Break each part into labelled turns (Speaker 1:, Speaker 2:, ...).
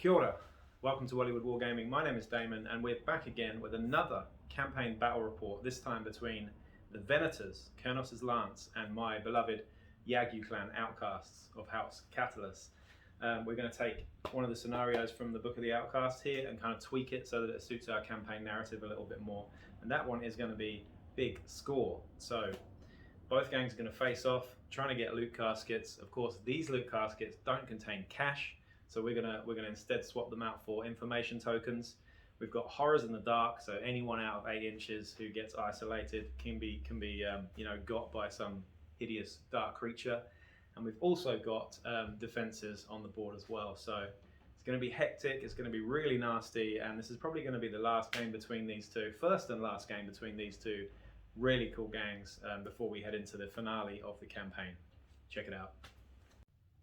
Speaker 1: Kia ora. Welcome to Hollywood Wargaming. My name is Damon and we're back again with another campaign battle report, this time between the Venators, Kernos' Lance, and my beloved Yagyu clan Outcasts of House Catallus. We're going to take one of the scenarios from the Book of the Outcasts here and kind of tweak it so that it suits our campaign narrative a little bit more. And that one is going to be Big Score. So both gangs are going to face off, trying to get loot caskets. Of course, these loot caskets don't contain cash, so we're gonna instead swap them out for information tokens. We've got horrors in the dark, so anyone out of 8 inches who gets isolated can be got by some hideous dark creature. And we've also got defenses on the board as well. So it's going to be hectic. It's going to be really nasty, and this is probably going to be the last game between these two, first and last game between these two really cool gangs before we head into the finale of the campaign. Check it out.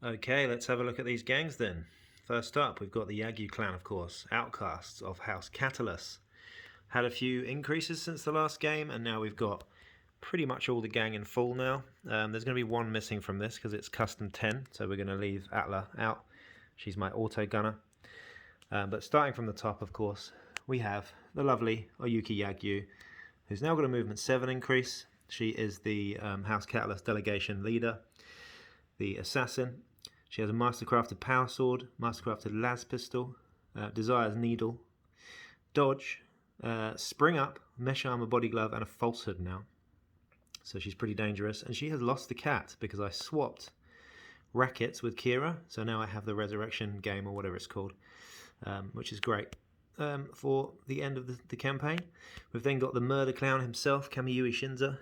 Speaker 1: Okay, let's have a look at these gangs then. First up, we've got the Yagyu clan, of course, Outcasts of House Catallus. Had a few increases since the last game, and now we've got pretty much all the gang in full now. There's going to be one missing from this because it's custom 10, so we're going to leave Atla out. She's my auto gunner. But starting from the top, of course, we have the lovely Oyuki Yagyu, who's now got a movement 7 increase. She is the House Catallus delegation leader, the assassin. She has a mastercrafted power sword, mastercrafted las pistol, desires needle, dodge, spring up, mesh armor, body glove, and a falsehood now. So she's pretty dangerous, and she has lost the cat because I swapped rackets with Kira, so now I have the resurrection game or whatever it's called, which is great. For the end of the campaign, we've then got the murder clown himself, Kamiyui Shinza.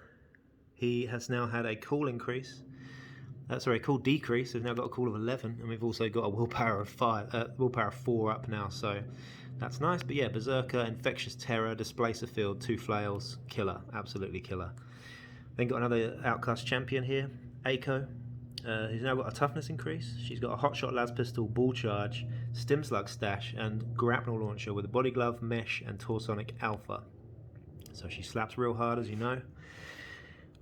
Speaker 1: He has now had a cool increase. Cool decrease. We've now got a cool of 11, and we've also got a willpower of 4 up now, so that's nice. But yeah, Berserker, Infectious Terror, Displacer Field, 2 flails, killer, absolutely killer. Then got another Outcast champion here, Aiko, who's now got a toughness increase. She's got a hotshot las pistol, ball charge, stim slug stash, and grapnel launcher with a body glove, mesh, and Torsonic alpha. So she slaps real hard, as you know.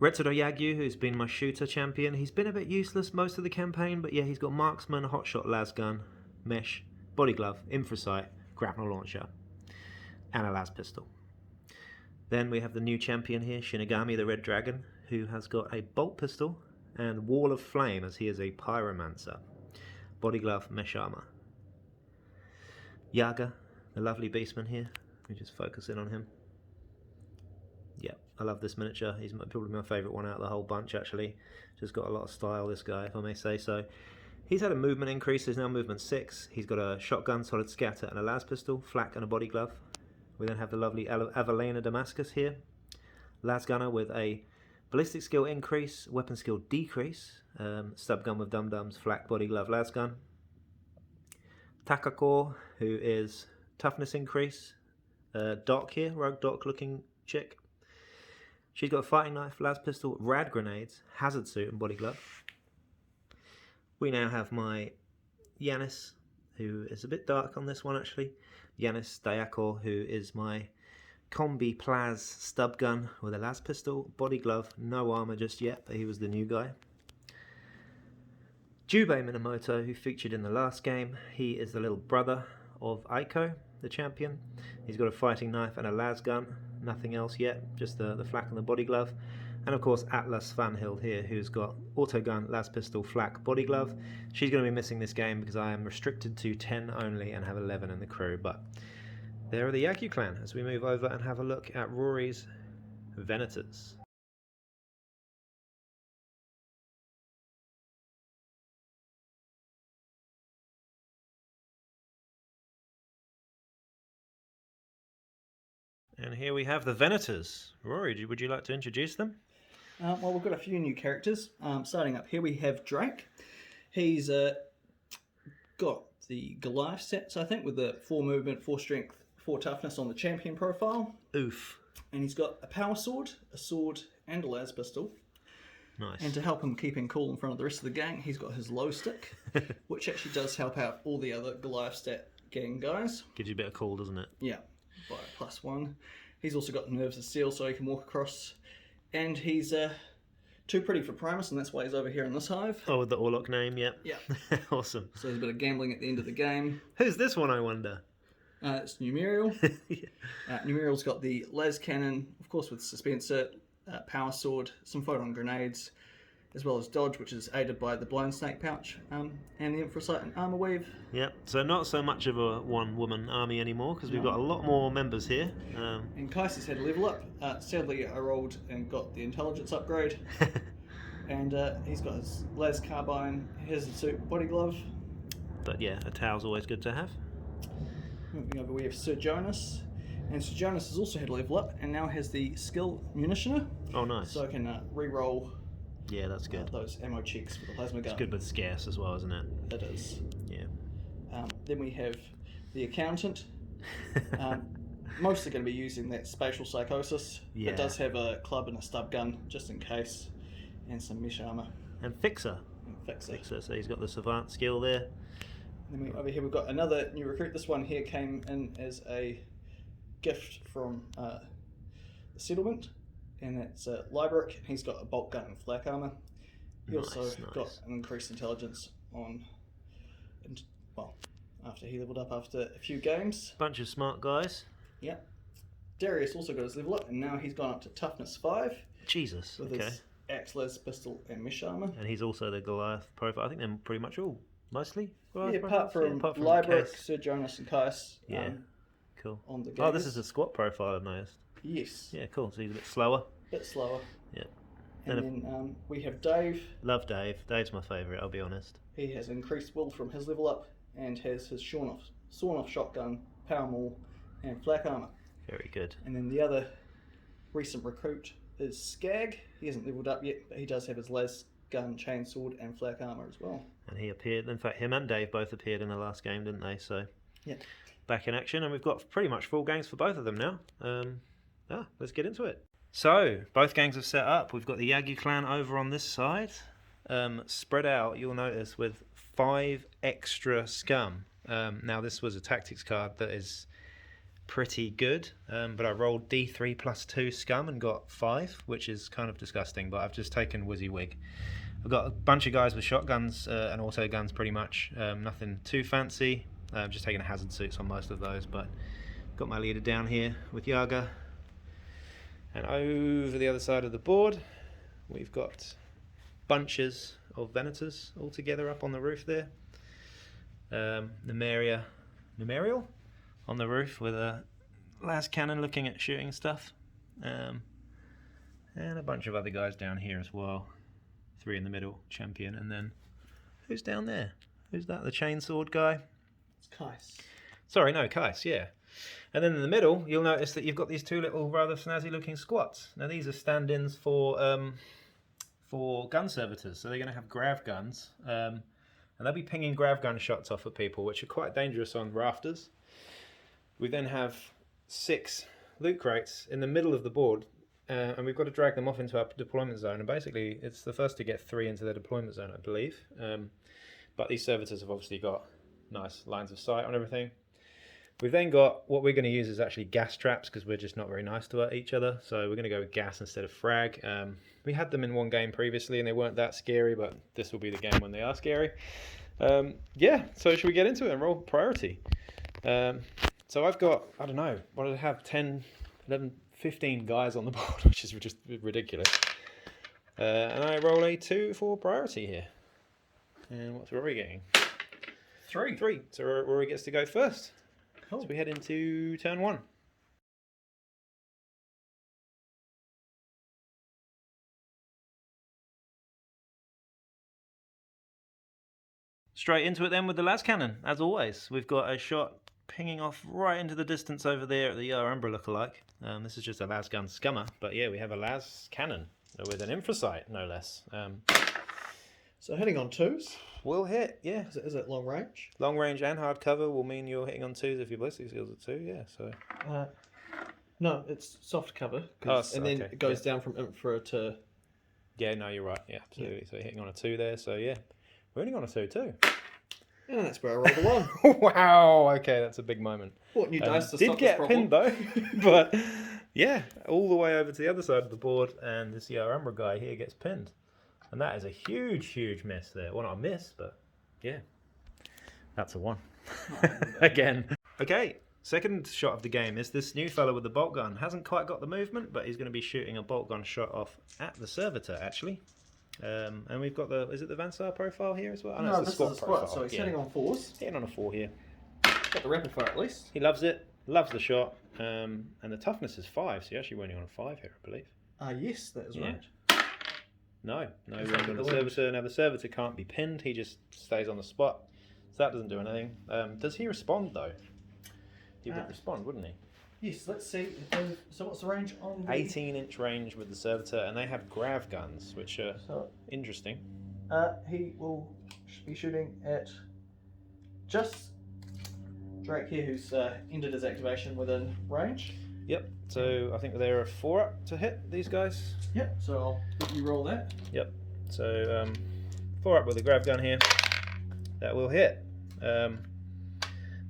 Speaker 1: Retsudo Yagyu, who's been my shooter champion. He's been a bit useless most of the campaign, but yeah, he's got marksman, hotshot las gun, mesh, body glove, infrasight, grapnel launcher, and a las pistol. Then we have the new champion here, Shinigami the Red Dragon, who has got a bolt pistol and wall of flame, as he is a pyromancer. Body glove, mesh armor. Yaga, the lovely beastman here. Let me just focus in on him. Yeah, I love this miniature. He's probably my favourite one out of the whole bunch, actually. Just got a lot of style, this guy, if I may say so. He's had a movement increase. He's now movement 6. He's got a shotgun, solid scatter, and a las pistol, flak, and a body glove. We then have the lovely Avalena Damascus here. Las gunner with a ballistic skill increase, weapon skill decrease, stub gun with dum-dums, flak, body glove, las gun. Takako, who is toughness increase. Doc here, rogue Doc looking chick. She's got a fighting knife, las pistol, rad grenades, hazard suit, and body glove. We now have my Yanis, who is a bit dark on this one actually. Yanis Dayako, who is my combi plaz stub gun with a las pistol, body glove, no armor just yet, but he was the new guy. Jubei Minamoto, who featured in the last game. He is the little brother of Aiko, the champion. He's got a fighting knife and a las gun. Nothing else yet, just the flak and the body glove. And of course Atlas Vanhild here, who's got autogun, las pistol, flak, body glove. She's going to be missing this game because I am restricted to 10 only and have 11 in the crew. But there are the Yagyu clan as we move over and have a look at Rory's Venators. And here we have the Venators. Rory, would you like to introduce them?
Speaker 2: Well, we've got a few new characters. Starting up here, we have Drake. He's got the Goliath sets, I think, with the 4 movement, 4 strength, 4 toughness on the champion profile.
Speaker 1: Oof.
Speaker 2: And he's got a power sword, a sword, and a las pistol.
Speaker 1: Nice.
Speaker 2: And to help him keep him cool in front of the rest of the gang, he's got his low stick, which actually does help out all the other Goliath stat gang guys.
Speaker 1: Gives you a bit of cool, doesn't it?
Speaker 2: Yeah. By +1. He's also got nerves of steel, so he can walk across, and he's too pretty for Primus, and that's why he's over here in this hive.
Speaker 3: Oh, with the Orlok name, yep.
Speaker 2: Yeah.
Speaker 3: Awesome.
Speaker 2: So there's a bit of gambling at the end of the game.
Speaker 3: Who's this one, I wonder?
Speaker 2: It's Numerial.
Speaker 3: Yeah.
Speaker 2: Numerial's got the las cannon, of course, with Suspenser, power sword, some photon grenades, as well as dodge, which is aided by the blown snake pouch, and the Infrasight and armor weave.
Speaker 3: Yep, so not so much of a one-woman army anymore, because we've got a lot more members here.
Speaker 2: And Kais has had a level up. Sadly, I rolled and got the intelligence upgrade. And he's got his las carbine, hazard suit, body glove.
Speaker 3: But yeah, a towel's always good to have.
Speaker 2: Moving over, we have Sir Jonas. And Sir Jonas has also had a level up and now has the skill munitioner.
Speaker 3: Oh, nice.
Speaker 2: So I can re-roll
Speaker 3: that's good.
Speaker 2: those ammo checks for the plasma gun.
Speaker 3: It's good with scarce as well, isn't it?
Speaker 2: It is.
Speaker 3: Yeah.
Speaker 2: Then we have the accountant. Mostly going to be using that spatial psychosis.
Speaker 3: Yeah.
Speaker 2: It does have a club and a stub gun, just in case, and some mesh armor.
Speaker 3: And Fixer.
Speaker 2: Fixer.
Speaker 3: So he's got the savant skill there.
Speaker 2: Then over here we've got another new recruit. This one here came in as a gift from the settlement, and that's Lybrick. He's got a bolt gun and flak armor. He also got an increased intelligence on, after he leveled up after a few games.
Speaker 3: Bunch of smart guys.
Speaker 2: Yeah. Darius also got his level up, and now he's gone up to toughness 5.
Speaker 3: Jesus.
Speaker 2: With his axe, las, pistol, and mesh armor.
Speaker 3: And he's also the Goliath profile. I think they're pretty much all, mostly.
Speaker 2: Apart from Lybrick, Sir Jonas, and Kais.
Speaker 3: Yeah. Cool.
Speaker 2: On the
Speaker 3: oh, this is a squat profile, I've noticed.
Speaker 2: Yes.
Speaker 3: Yeah, cool. So he's a bit slower.
Speaker 2: Yeah.
Speaker 3: And
Speaker 2: then we have Dave.
Speaker 3: Love Dave. Dave's my favourite, I'll be honest.
Speaker 2: He has increased will from his level up and has his sawn-off shotgun, power maul, and flak armor.
Speaker 3: Very good.
Speaker 2: And then the other recent recruit is Skag. He hasn't leveled up yet, but he does have his las gun, chainsword, and flak armor as well.
Speaker 3: And he appeared, in fact, him and Dave both appeared in the last game, didn't they? So,
Speaker 2: yeah.
Speaker 3: Back in action, and we've got pretty much full gangs for both of them now. Let's get into it. So, both gangs have set up. We've got the Yagyu clan over on this side, spread out, you'll notice, with 5 extra scum. Now, this was a tactics card that is pretty good, but I rolled D3 plus 2 scum and got 5, which is kind of disgusting, but I've just taken WYSIWYG. I've got a bunch of guys with shotguns and auto guns pretty much, nothing too fancy. I've just taken hazard suits on most of those, but got my leader down here with Yaga. And over the other side of the board, we've got bunches of Venators all together up on the roof there. Numerial on the roof with a las cannon looking at shooting stuff. And a bunch of other guys down here as well. 3 in the middle, champion, and then who's down there? Who's that? The chainsword guy?
Speaker 2: It's Kais.
Speaker 3: Sorry, no, Kais, yeah. And then in the middle, you'll notice that you've got these 2 little rather snazzy-looking squats. Now these are stand-ins for gun servitors, so they're going to have grav guns, and they'll be pinging grav gun shots off at people, which are quite dangerous on rafters. We then have 6 loot crates in the middle of the board, and we've got to drag them off into our deployment zone. And basically, it's the first to get 3 into their deployment zone, I believe. But these servitors have obviously got nice lines of sight on everything. We've then got, what we're going to use is actually gas traps, because we're just not very nice to each other. So we're going to go with gas instead of frag. We had them in one game previously and they weren't that scary, but this will be the game when they are scary. Yeah, so should we get into it and roll priority? So I've got, I don't know, what did I have? 10, 11, 15 guys on the board, which is just ridiculous. And I roll a 2 for priority here. And what's Rory getting? 3. So Rory gets to go first. Cool. So we head into turn 1. Straight into it then with the las cannon, as always. We've got a shot pinging off right into the distance over there at the Umbra lookalike. This is just a las gun scummer, but yeah, we have a las cannon with an infrasight, no less.
Speaker 2: So hitting on 2s?
Speaker 3: Will hit, yeah.
Speaker 2: Is it long range?
Speaker 3: Long range and hard cover will mean you're hitting on 2s if your ballistic skills are 2, yeah. So.
Speaker 2: No, it's soft cover. And then it goes down from infra to...
Speaker 3: Yeah, no, you're right. Yeah, absolutely. Yeah. So hitting on a 2 there, so yeah. We're hitting on a 2 too.
Speaker 2: And that's where I rolled a 1.
Speaker 3: Wow, okay, that's a big moment.
Speaker 2: What new dice to
Speaker 3: did
Speaker 2: stop
Speaker 3: get
Speaker 2: this
Speaker 3: pinned though, but Yeah, all the way over to the other side of the board, and this Umbra guy here gets pinned. And that is a huge, huge miss there. Well, not a miss, but yeah. That's a 1. Again. Okay, second shot of the game is this new fellow with the bolt gun. Hasn't quite got the movement, but he's going to be shooting a bolt gun shot off at the servitor, actually. And we've got the, is it the Vansar profile here as well? Oh,
Speaker 2: No,
Speaker 3: it's
Speaker 2: this
Speaker 3: the
Speaker 2: is a
Speaker 3: squat
Speaker 2: squat,
Speaker 3: profile.
Speaker 2: so he's
Speaker 3: Yeah.
Speaker 2: hitting on 4s.
Speaker 3: Hitting on a 4 here.
Speaker 2: Got the rapid fire at least.
Speaker 3: He loves it, loves the shot, and the toughness is 5, so you're actually winning on a 5 here, I believe.
Speaker 2: Yes, that is
Speaker 3: Yeah.
Speaker 2: right.
Speaker 3: No
Speaker 2: He's
Speaker 3: wound
Speaker 2: under
Speaker 3: on
Speaker 2: the
Speaker 3: the
Speaker 2: wind.
Speaker 3: servitor. Now the servitor can't be pinned, he just stays on the spot. So that doesn't do anything. Does he respond though? He would respond, wouldn't he?
Speaker 2: Yes, let's see. So what's the range on the...
Speaker 3: 18-inch range with the servitor, and they have grav guns, which are
Speaker 2: So,
Speaker 3: interesting.
Speaker 2: he will be shooting at just Drake here, who's ended his activation within range.
Speaker 3: Yep, so I think they're a 4 up to hit, these guys.
Speaker 2: Yep, so I'll let you roll that.
Speaker 3: Yep, so 4 up with a grav gun here. That will hit.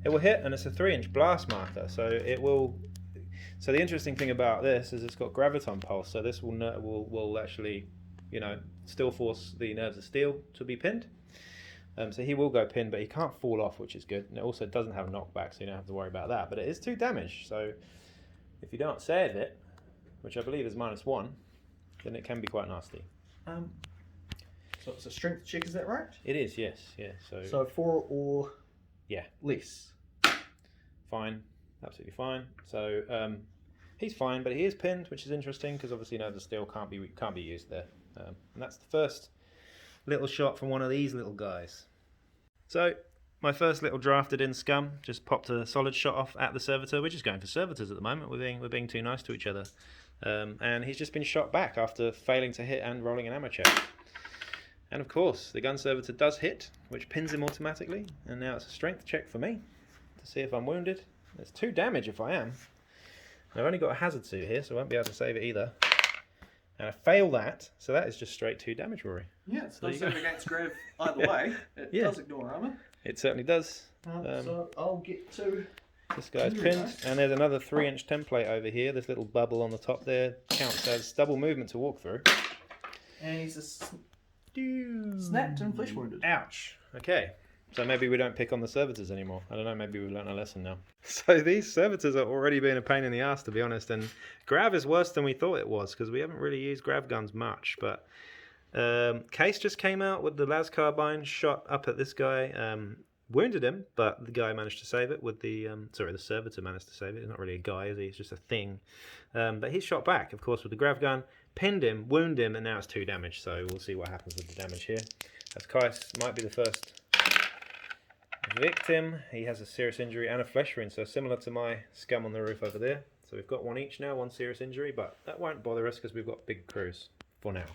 Speaker 3: It will hit, and it's a 3-inch blast marker, so it will. So the interesting thing about this is it's got graviton pulse, so this will actually, you know, still force the nerves of steel to be pinned. So he will go pinned, but he can't fall off, which is good. And it also doesn't have knockback, so you don't have to worry about that. But it is 2 damage, so if you don't save it, which I believe is -1, then it can be quite nasty.
Speaker 2: So it's a strength check, is that right?
Speaker 3: It is, yes, yeah.
Speaker 2: So 4 or
Speaker 3: yeah,
Speaker 2: less.
Speaker 3: fine, absolutely fine. So he's fine, but he is pinned, which is interesting because obviously the steel can't be used there. And that's the first little shot from one of these little guys. So my first little drafted in scum just popped a solid shot off at the servitor. We're just going for servitors at the moment. We're being too nice to each other, and he's just been shot back after failing to hit and rolling an ammo check. And of course, the gun servitor does hit, which pins him automatically. And now it's a strength check for me to see if I'm wounded. There's 2 damage if I am. And I've only got a hazard suit here, so I won't be able to save it either. And I fail that, so that is just straight 2 damage, Rory.
Speaker 2: Yeah, it's
Speaker 3: There
Speaker 2: not
Speaker 3: you go.
Speaker 2: saving against grav either way. It
Speaker 3: Yeah.
Speaker 2: does ignore armor.
Speaker 3: It certainly does.
Speaker 2: So I'll get to...
Speaker 3: This guy's
Speaker 2: Here we
Speaker 3: pinned,
Speaker 2: go.
Speaker 3: and there's another 3-inch template over here. This little bubble on the top there counts as double movement to walk through.
Speaker 2: And he's snapped and flesh wounded.
Speaker 3: Ouch. Okay. So maybe we don't pick on the servitors anymore. I don't know, maybe we've learned a lesson now. So these servitors are already being a pain in the ass, to be honest, and grav is worse than we thought it was, because we haven't really used grav guns much, but Case just came out with the las carbine, shot up at this guy, wounded him, but the guy managed to save it with the, the servitor managed to save it. He's not really a guy, is he? He's just a thing. But he's shot back, of course, with the grav gun, pinned him, wounded him, and now it's 2 damage, so we'll see what happens with the damage here. As Kais might be the first victim. He has a serious injury and a flesh wound, so similar to my scum on the roof over there. So we've got 1 each now, 1 serious injury, but that won't bother us because we've got big crews for now.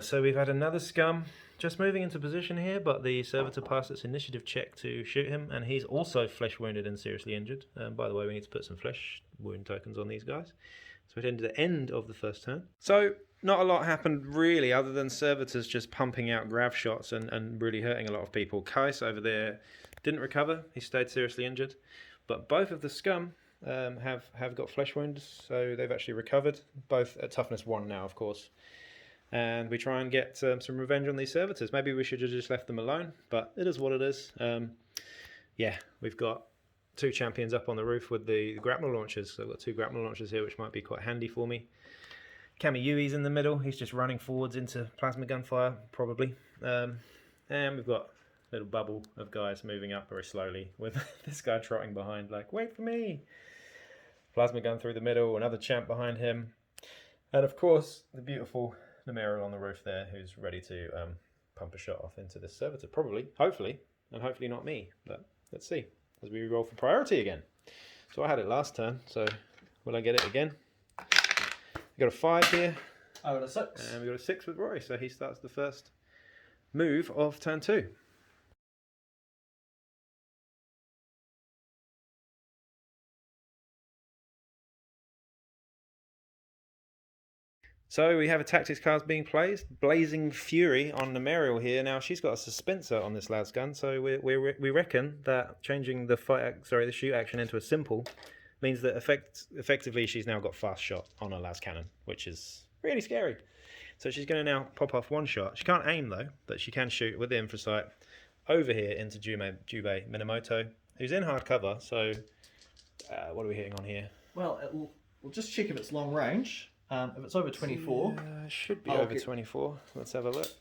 Speaker 3: So we've had another scum just moving into position here, but the servitor passed its initiative check to shoot him, and he's also flesh wounded and seriously injured. By the way, we need to put some flesh wound tokens on these guys. So it ended at the end of the first turn. So not a lot happened really, other than servitors just pumping out grav shots and really hurting a lot of people. Kais over there didn't recover; he stayed seriously injured. But both of the scum have got flesh wounds, so they've actually recovered. Both at toughness 1 now, of course. And we try and get some revenge on these servitors. Maybe we should have just left them alone, but it is what it is. Yeah, we've got 2 champions up on the roof with the grapnel launchers. So I've got 2 grapnel launchers here, which might be quite handy for me. Kamiyui's in the middle. He's just running forwards into plasma gunfire, probably. And we've got a little bubble of guys moving up very slowly with this guy trotting behind, like, wait for me. Plasma gun through the middle, another champ behind him. And of course, the beautiful Namero on the roof there, who's ready to pump a shot off into this servitor. Probably, hopefully, and hopefully not me. But let's see, as we roll for priority again. So I had it last turn, so will I get it again? We got a 5 here.
Speaker 2: I got a 6.
Speaker 3: And we got a 6 with Rory, so he starts the first move of turn 2. So we have a tactics card being played. Blazing Fury on Nemerial here. Now she's got a suspensor on this lad's gun, so we reckon that changing the shoot action into a simple means that effectively she's now got fast shot on her las cannon, which is really scary. So she's going to now pop off one shot. She can't aim though, but she can shoot with the infrasight over here into Jubei Minamoto, who's in hard cover. So what are we hitting on here?
Speaker 2: Well, we'll just check if it's long range. If it's over 24,
Speaker 3: it should be over 24. Let's have a look.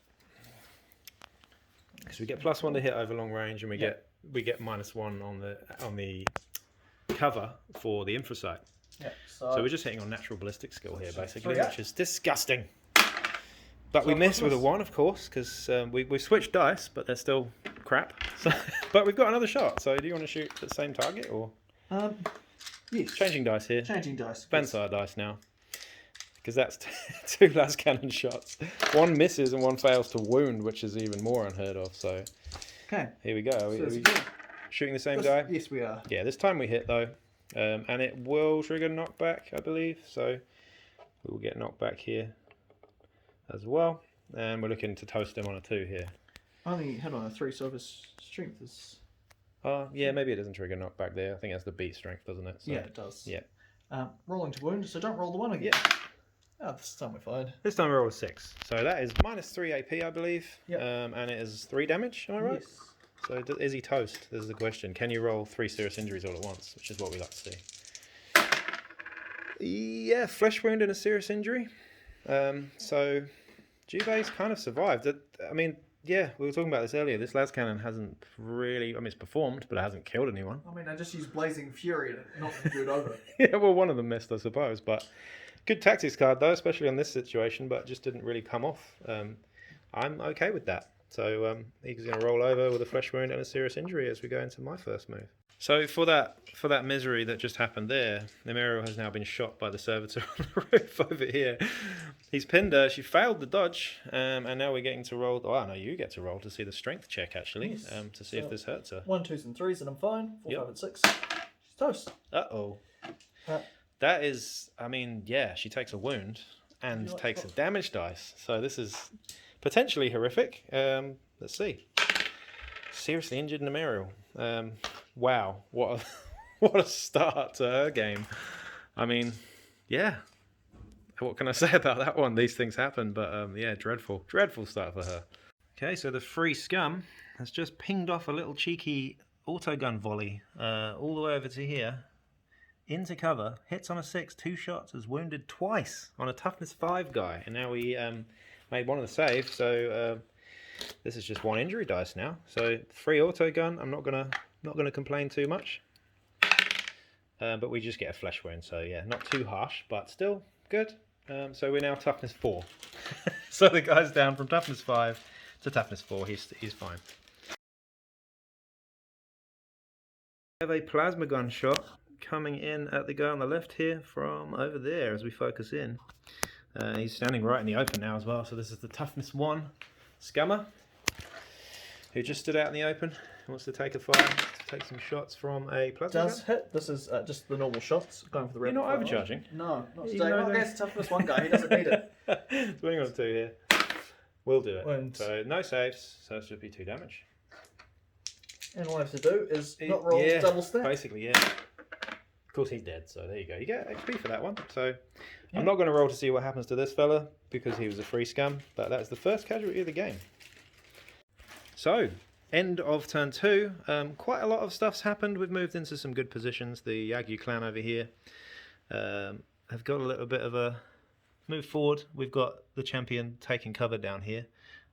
Speaker 3: So we get +1 to hit over long range, and we get -1 on the cover for the infrasight.
Speaker 2: Yeah.
Speaker 3: So we're just hitting on natural ballistic skill here, basically, which is disgusting. But we miss with a 1, of course, because we've switched dice, but they're still crap. So, but we've got another shot. So do you want to shoot the same target, or?
Speaker 2: Yes.
Speaker 3: Changing dice here.
Speaker 2: Changing dice.
Speaker 3: Vansar dice now. Because that's 2 las cannon shots. 1 misses and 1 fails to wound, which is even more unheard of. So
Speaker 2: okay,
Speaker 3: here we go. Are we shooting the same die?
Speaker 2: Yes, we are.
Speaker 3: Yeah, this time we hit though. And it will trigger knockback, I believe. So we will get knockback here as well. And we're looking to toast him on a 2 here.
Speaker 2: Only hit on a 3, so his strength is...
Speaker 3: Yeah, maybe it doesn't trigger knockback there. I think that's the beat strength, doesn't it? So,
Speaker 2: yeah, it does.
Speaker 3: Yeah.
Speaker 2: Rolling to wound, so don't roll the 1 again.
Speaker 3: Yeah.
Speaker 2: Oh, this time we're fine.
Speaker 3: This time we roll a 6. So that is -3 AP, I believe.
Speaker 2: Yep.
Speaker 3: And it is 3 damage, am I right?
Speaker 2: Yes.
Speaker 3: So is he toast? This is the question. Can you roll 3 serious injuries all at once? Which is what we like to see. Yeah, flesh wound and a serious injury. So Jubei's kind of survived. I mean, yeah, we were talking about this earlier. This las cannon hasn't really... I mean, it's performed, but it hasn't killed anyone.
Speaker 2: I mean, I just used Blazing Fury and it knocked the dude over.
Speaker 3: Yeah, well, one of them missed, I suppose. But good tactics card, though, especially on this situation, but just didn't really come off. I'm okay with that. So he's going to roll over with a flesh wound and a serious injury as we go into my first move. So for that misery that just happened there, Nemero has now been shot by the servitor on the roof over here. He's pinned her. She failed the dodge, and now we're getting to roll. Oh, no, you get to roll to see the strength check, actually,
Speaker 2: Yes.
Speaker 3: to see if this hurts her.
Speaker 2: 1, 2s and 3s and I'm fine. 4,
Speaker 3: Yep.
Speaker 2: 5 and 6. She's toast.
Speaker 3: Uh-oh. That is, I mean, yeah, she takes a wound and
Speaker 2: like
Speaker 3: takes a
Speaker 2: that?
Speaker 3: damage dice. So this is potentially horrific. Let's see. Seriously injured Nemero. Wow, what a start to her game. I mean, yeah. What can I say about that one? These things happen, but yeah, dreadful start for her. Okay, so the free scum has just pinged off a little cheeky autogun volley all the way over to here, into cover, hits on a 6, 2 shots, is wounded twice on a toughness 5 guy, and now we made one of the saves, so this is just 1 injury dice now. So free autogun, I'm not gonna complain too much, but we just get a flesh wound, so yeah, not too harsh, but still good. So we're now toughness 4. So the guy's down from toughness 5 to toughness 4. He's fine. We have a plasma gun shot coming in at the guy on the left here from over there as we focus in. He's standing right in the open now as well. So this is the toughness 1 scummer who just stood out in the open. Wants to take a fire, to take some shots from a plasma
Speaker 2: Does
Speaker 3: gun.
Speaker 2: hit. This is just the normal shots. Going for the
Speaker 3: You're
Speaker 2: rapid
Speaker 3: not
Speaker 2: fire.
Speaker 3: overcharging.
Speaker 2: No, not
Speaker 3: Even
Speaker 2: today.
Speaker 3: though
Speaker 2: Not
Speaker 3: they-
Speaker 2: against toughness 1 guy. He doesn't need it.
Speaker 3: Swing on 2 here. We'll do it.
Speaker 2: And-
Speaker 3: So no saves, so it should be 2 damage.
Speaker 2: And all I have to do is not roll double stack.
Speaker 3: Basically, yeah. Of course, he's dead, so there you go. You get XP for that one. So
Speaker 2: Yeah.
Speaker 3: I'm not going to roll to see what happens to this fella because he was a free scum, but that's the first casualty of the game. So, end of turn 2. Quite a lot of stuff's happened. We've moved into some good positions. The Yagyu clan over here have got a little bit of a move forward. We've got the champion taking cover down here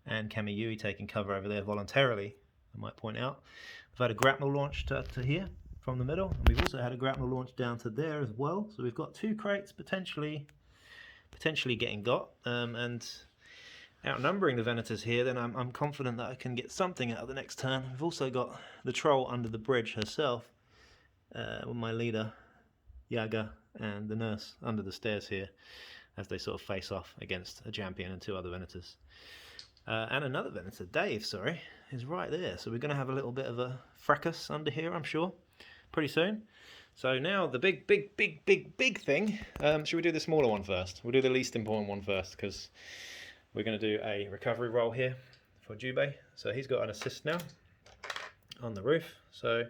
Speaker 3: and Kamiyui taking cover over there voluntarily, I might point out. We've had a grapnel launch to here from the middle, and we've also had a grapnel launch down to there as well. So we've got 2 crates potentially getting got, and outnumbering the Venators here. Then I'm confident that I can get something out of the next turn. We've also got the troll under the bridge herself, with my leader Yaga and the nurse under the stairs here, as they sort of face off against a champion and 2 other Venators. And another Venator, Dave, sorry, is right there. So we're going to have a little bit of a fracas under here, I'm sure, pretty soon. So now the big thing. Should we do the smaller one first? We'll do the least important one first, because we're going to do a recovery roll here for Jubei. So he's got an assist now on the roof. So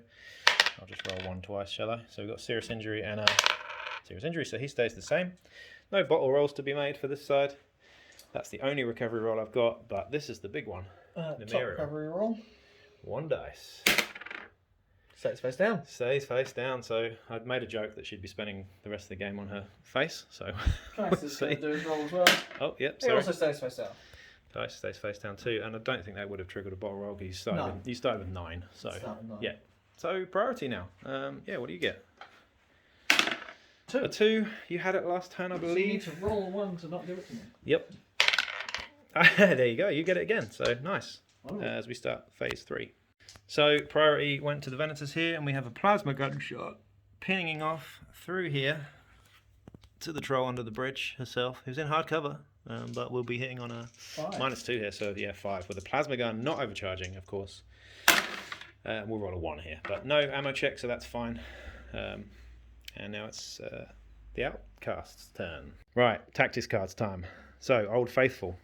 Speaker 3: I'll just roll one twice, shall I? So we've got serious injury and a serious injury, so he stays the same. No bottle rolls to be made for this side. That's the only recovery roll I've got, but this is the big one.
Speaker 2: Top recovery roll.
Speaker 3: 1 dice.
Speaker 2: Stays face down.
Speaker 3: Stays face down, so I'd made a joke that she'd be spending the rest of the game on her face, so
Speaker 2: Nice, is going to do his roll as well.
Speaker 3: Oh, yep,
Speaker 2: He
Speaker 3: sorry.
Speaker 2: also stays face down.
Speaker 3: Dice stays face down too, and I don't think that would have triggered a bottle roll because you started with 9, so
Speaker 2: Started 9.
Speaker 3: yeah. So priority now. Yeah, what do you get?
Speaker 2: 2.
Speaker 3: A 2. You had it last turn, I
Speaker 2: So you need
Speaker 3: believe.
Speaker 2: to roll a 1 to not give it to me.
Speaker 3: Yep. There you go. You get it again. So nice.
Speaker 2: Wonderful.
Speaker 3: As we start phase 3. So priority went to the Venators here, and we have a plasma gunshot pinning off through here to the troll under the bridge herself, who's in hard cover, but we'll be hitting on a
Speaker 2: 5.
Speaker 3: -2 here. So yeah, 5 with a plasma gun, not overcharging, of course. We'll roll a 1 here, but no ammo check, so that's fine. And now it's the Outcasts' turn. Right, tactics cards time. So, Old Faithful.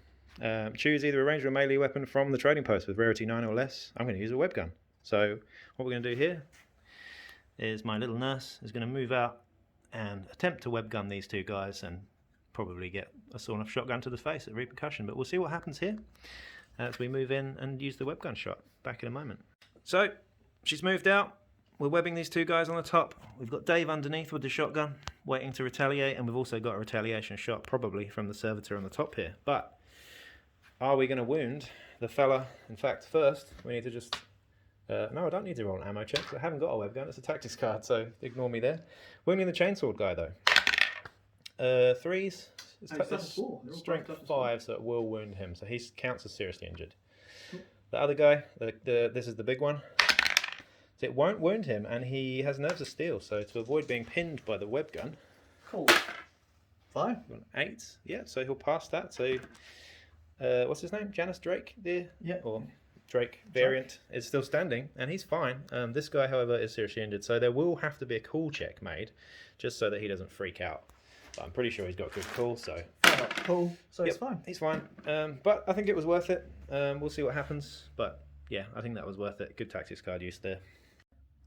Speaker 3: Choose either a ranged or melee weapon from the trading post with rarity 9 or less. I'm going to use a web gun. So, what we're going to do here is my little nurse is going to move out and attempt to web gun these two guys and probably get a sawn-off shotgun to the face at repercussion. But we'll see what happens here as we move in and use the web gun shot. Back in a moment. So, she's moved out. We're webbing these two guys on the top. We've got Dave underneath with the shotgun, waiting to retaliate, and we've also got a retaliation shot, probably from the servitor on the top here. But are we going to wound the fella? In fact, first, we need to just... no, I don't need to roll an ammo check, 'cause I haven't got a web gun. It's a tactics card, so ignore me there. Wounding the chainsword guy, though. 3s. It's strength 5, so it will wound him. So he counts as seriously injured.
Speaker 2: Cool.
Speaker 3: The other guy, this is the big one. So it won't wound him, and he has nerves of steel, so to avoid being pinned by the web gun...
Speaker 2: Cool. 5.
Speaker 3: 8, yeah, so he'll pass that. So, what's his name? Janice Drake there?
Speaker 2: Yeah.
Speaker 3: Or Drake variant is still standing, and he's fine. This guy, however, is seriously injured, so there will have to be a cool check made, just so that he doesn't freak out. But I'm pretty sure he's got good cool, so...
Speaker 2: Cool. So
Speaker 3: Yep,
Speaker 2: it's fine.
Speaker 3: he's fine. But I think it was worth it. We'll see what happens, but yeah, I think that was worth it. Good tactics card use there.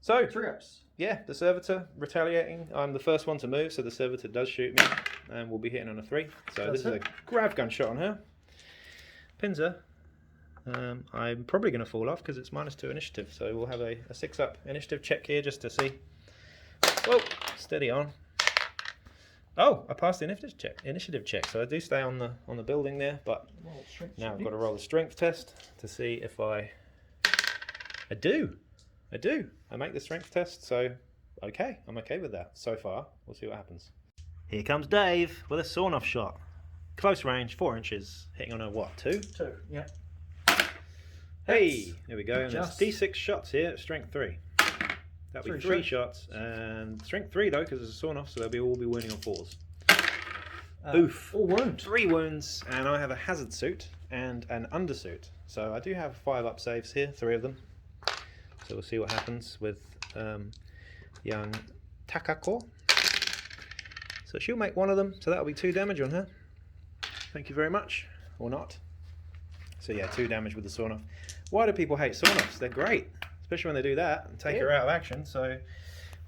Speaker 3: So,
Speaker 2: Trips.
Speaker 3: yeah, the servitor retaliating. I'm the first one to move, so the servitor does shoot me, and we'll be hitting on a 3. So this is a grav gun shot on her. Pins her. I'm probably going to fall off because it's -2 initiative, so we'll have a 6-up initiative check here just to see. Whoa, steady on. Oh, I passed the initiative check, so I do stay on the building there, but now I've got to roll a strength test to see if I do. I make the strength test, so okay, I'm okay with that so far. We'll see what happens. Here comes Dave with a sawn-off shot. Close range, 4 inches, hitting on a what, 2?
Speaker 2: 2, yeah.
Speaker 3: Hey, there we go. And
Speaker 2: Just.
Speaker 3: there's D6 shots here, strength 3. That'll be 3 shots, and strength 3 though, because it's a sawn-off, so they'll all be wounding on 4s. Oof.
Speaker 2: All wound.
Speaker 3: 3 wounds, and I have a hazard suit and an undersuit. So I do have 5-up saves here, 3 of them. So we'll see what happens with young Takako. So she'll make 1 of them, so that'll be 2 damage on her. Thank you very much. Or not. So yeah, 2 damage with the sawn-off. Why do people hate sawn-offs? They're great. Especially when they do that and take her out of action. So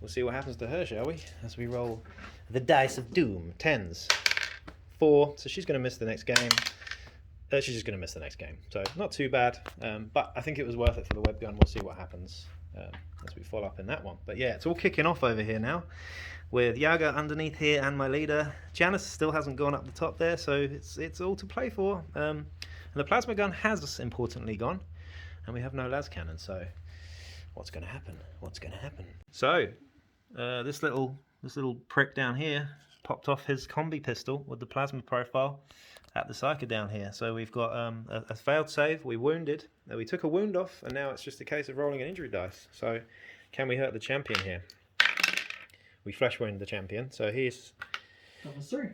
Speaker 3: we'll see what happens to her, shall we? As we roll the dice of doom. 10s. 4. So she's going to miss the next game. She's just going to miss the next game. So not too bad. But I think it was worth it for the web gun. We'll see what happens as we follow up in that one. But yeah, it's all kicking off over here now. With Yaga underneath here and my leader. Janice still hasn't gone up the top there. So it's all to play for. And the plasma gun has importantly gone. And we have no las cannon. So what's going to happen? What's going to happen? So this little prick down here popped off his combi pistol with the plasma profile at the psyker down here. So we've got a failed save. We wounded. We took a wound off, and now it's just a case of rolling an injury dice. So can we hurt the champion here? We flesh wound the champion. So he's...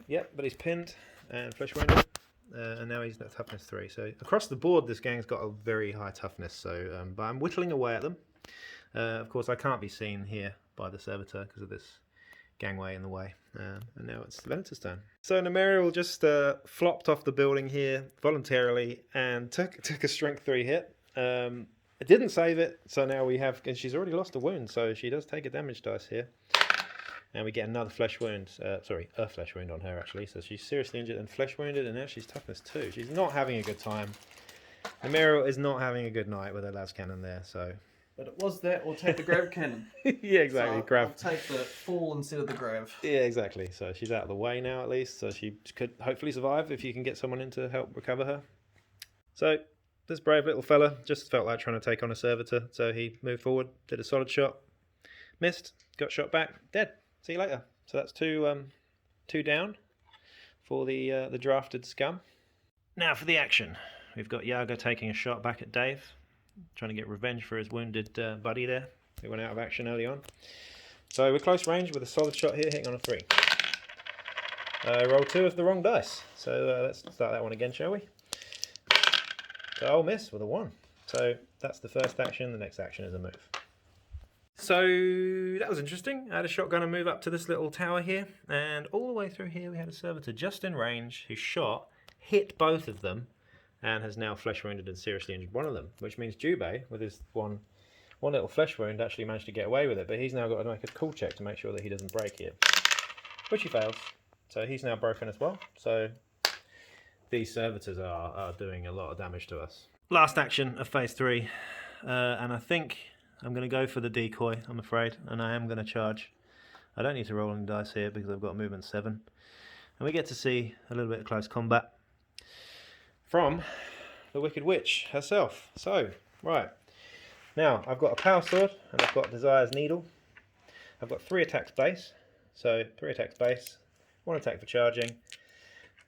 Speaker 3: Yep, but he's pinned and flesh wounded. And now he's at toughness 3. So across the board, this gang's got a very high toughness. So, but I'm whittling away at them. Of course, I can't be seen here by the servitor because of this gangway in the way. And now it's the Venators' turn. So Nemerial just flopped off the building here voluntarily and took a strength 3 hit. It didn't save it, so now we have... And she's already lost a wound, so she does take a damage dice here. And we get another flesh wound. Sorry, a flesh wound on her, actually. So she's seriously injured and flesh wounded, and now she's toughness 2. She's not having a good time. Emerald is not having a good night with her las cannon there, so...
Speaker 2: But it was that, or take the grav cannon.
Speaker 3: Yeah, exactly.
Speaker 2: So I'll take the fall instead of the grav.
Speaker 3: Yeah, exactly. So she's out of the way now, at least. So she could hopefully survive if you can get someone in to help recover her. So this brave little fella just felt like trying to take on a servitor. So he moved forward, did a solid shot, missed, got shot back, dead. See you later. So that's two down for the drafted scum. Now for the action. We've got Yaga taking a shot back at Dave, trying to get revenge for his wounded buddy there, who went out of action early on. So we're close range with a solid shot here, hitting on a 3. Roll 2 of the wrong dice. So let's start that one again, shall we? So I'll miss with a 1. So that's the first action. The next action is a move. So that was interesting. I had a shotgunner move up to this little tower here, and all the way through here we had a servitor just in range who shot, hit both of them, and has now flesh wounded and seriously injured one of them, which means Jubei, with his one little flesh wound, actually managed to get away with it, but he's now got to make a cool check to make sure that he doesn't break here, which he fails. So he's now broken as well. So these servitors are doing a lot of damage to us. Last action of phase 3, and I think I'm going to go for the decoy, I'm afraid, and I am going to charge. I don't need to roll any dice here because I've got movement 7, and we get to see a little bit of close combat from the Wicked Witch herself. So, right. Now, I've got a power sword, and I've got Desire's Needle. I've got 3 attacks base. So, 3 attacks base, 1 attack for charging,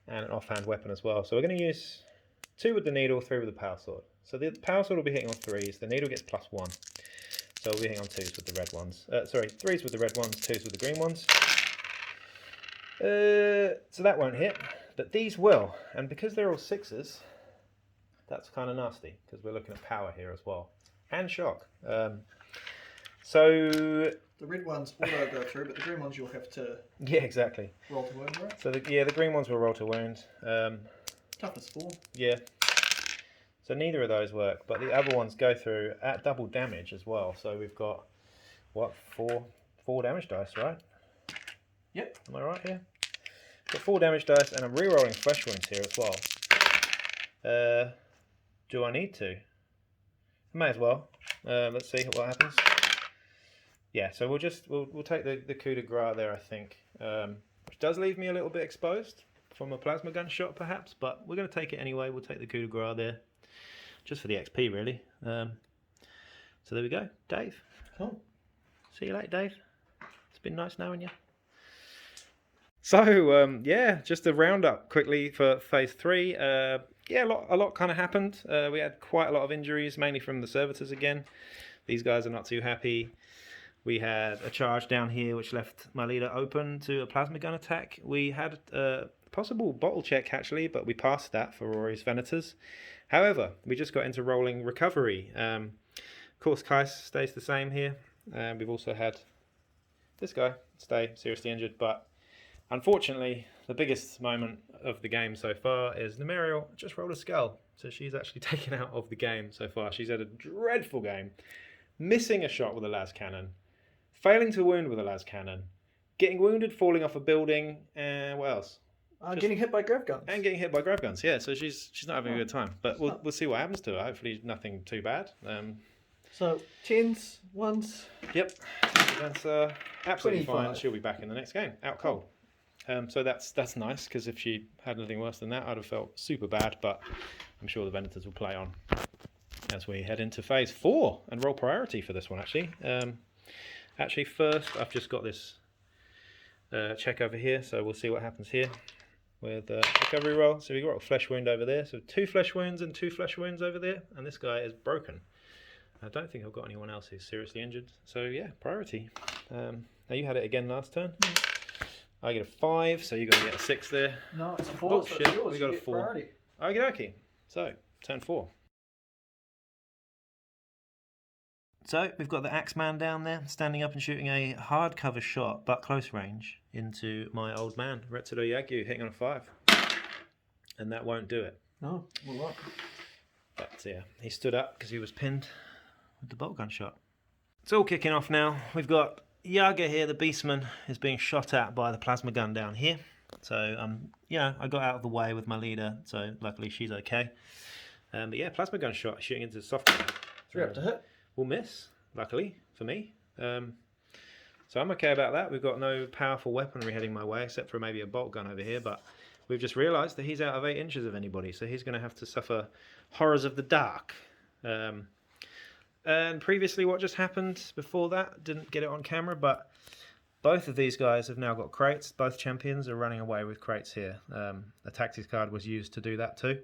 Speaker 3: and an offhand weapon as well. So we're going to use 2 with the needle, 3 with the power sword. So the power sword will be hitting on 3s, the needle gets +1. So we'll be hitting on 2s with the red ones. 3s with the red ones, 2s with the green ones. So that won't hit. But these will, and because they're all 6s, that's kind of nasty, because we're looking at power here as well. And shock. So...
Speaker 2: The red ones auto go through, but the green ones you'll have to...
Speaker 3: Yeah, exactly.
Speaker 2: Roll to wound, right?
Speaker 3: So the green ones will roll to wound.
Speaker 2: Toughness 4.
Speaker 3: Yeah. So neither of those work, but the other ones go through at double damage as well. So we've got, what, 4 damage dice, right?
Speaker 2: Yep.
Speaker 3: Am I right here? Got 4 damage dice, and I'm re-rolling flesh wounds here as well. Do I need to? I may as well. Let's see what happens. Yeah, so we'll take the coup de grace there, I think, which does leave me a little bit exposed from a plasma gun shot, perhaps, but we're going to take it anyway. We'll take the coup de grace there, just for the XP, really. So there we go, Dave.
Speaker 2: Cool.
Speaker 3: See you later, Dave. It's been nice knowing you. So, yeah, just a roundup quickly for phase 3. Yeah, a lot kind of happened. We had quite a lot of injuries, mainly from the servitors again. These guys are not too happy. We had a charge down here, which left my leader open to a plasma gun attack. We had a possible bottle check, actually, but we passed that for Rory's Venators. However, we just got into rolling recovery. Of course, Kais stays the same here. We've also had this guy stay seriously injured, but unfortunately, the biggest moment of the game so far is Nemeriel just rolled a skull. So she's actually taken out of the game so far. She's had a dreadful game. Missing a shot with a las cannon. Failing to wound with a las cannon. Getting wounded, falling off a building, and what else?
Speaker 2: Getting hit by grav guns.
Speaker 3: And getting hit by grav guns, yeah. So she's not having a good time. But we'll see what happens to her. Hopefully nothing too bad.
Speaker 2: So 10s, 1s.
Speaker 3: Yep. That's absolutely
Speaker 2: 25.
Speaker 3: fine. She'll be back in the next game. Out cold. So that's nice, because if she had anything worse than that, I'd have felt super bad. But I'm sure the Venators will play on as we head into phase 4 and roll priority for this one, actually. Actually, first, I've just got this check over here, so we'll see what happens here with recovery roll. So we've got a flesh wound over there. So 2 flesh wounds and 2 flesh wounds over there, and this guy is broken. I don't think I've got anyone else who's seriously injured. So yeah, priority. Now you had it again last turn. I get a 5, so you got to get a 6 there.
Speaker 2: No, it's a 4.
Speaker 3: Oh
Speaker 2: so
Speaker 3: shit,
Speaker 2: it's yours.
Speaker 3: we got
Speaker 2: You
Speaker 3: a
Speaker 2: get
Speaker 3: 4.
Speaker 2: priority.
Speaker 3: Okay. So turn 4. So we've got the Axeman down there, standing up and shooting a hardcover shot, but close range, into my old man, Retsudo Yagyu, hitting on a 5. And that won't do it.
Speaker 2: No, all right.
Speaker 3: But yeah, he stood up because he was pinned with the bolt gun shot. It's all kicking off now. We've got Yaga here, the beastman, is being shot at by the plasma gun down here. So, I got out of the way with my leader, so luckily she's okay. But yeah, plasma gun shot, shooting into the soft gun.
Speaker 2: 3 up to hit.
Speaker 3: We'll miss, luckily, for me. So I'm okay about that. We've got no powerful weaponry heading my way, except for maybe a bolt gun over here, but we've just realised that he's out of 8 inches of anybody, so he's going to have to suffer horrors of the dark. And previously what just happened before that, didn't get it on camera, but both of these guys have now got crates. Both champions are running away with crates here. A tactics card was used to do that too,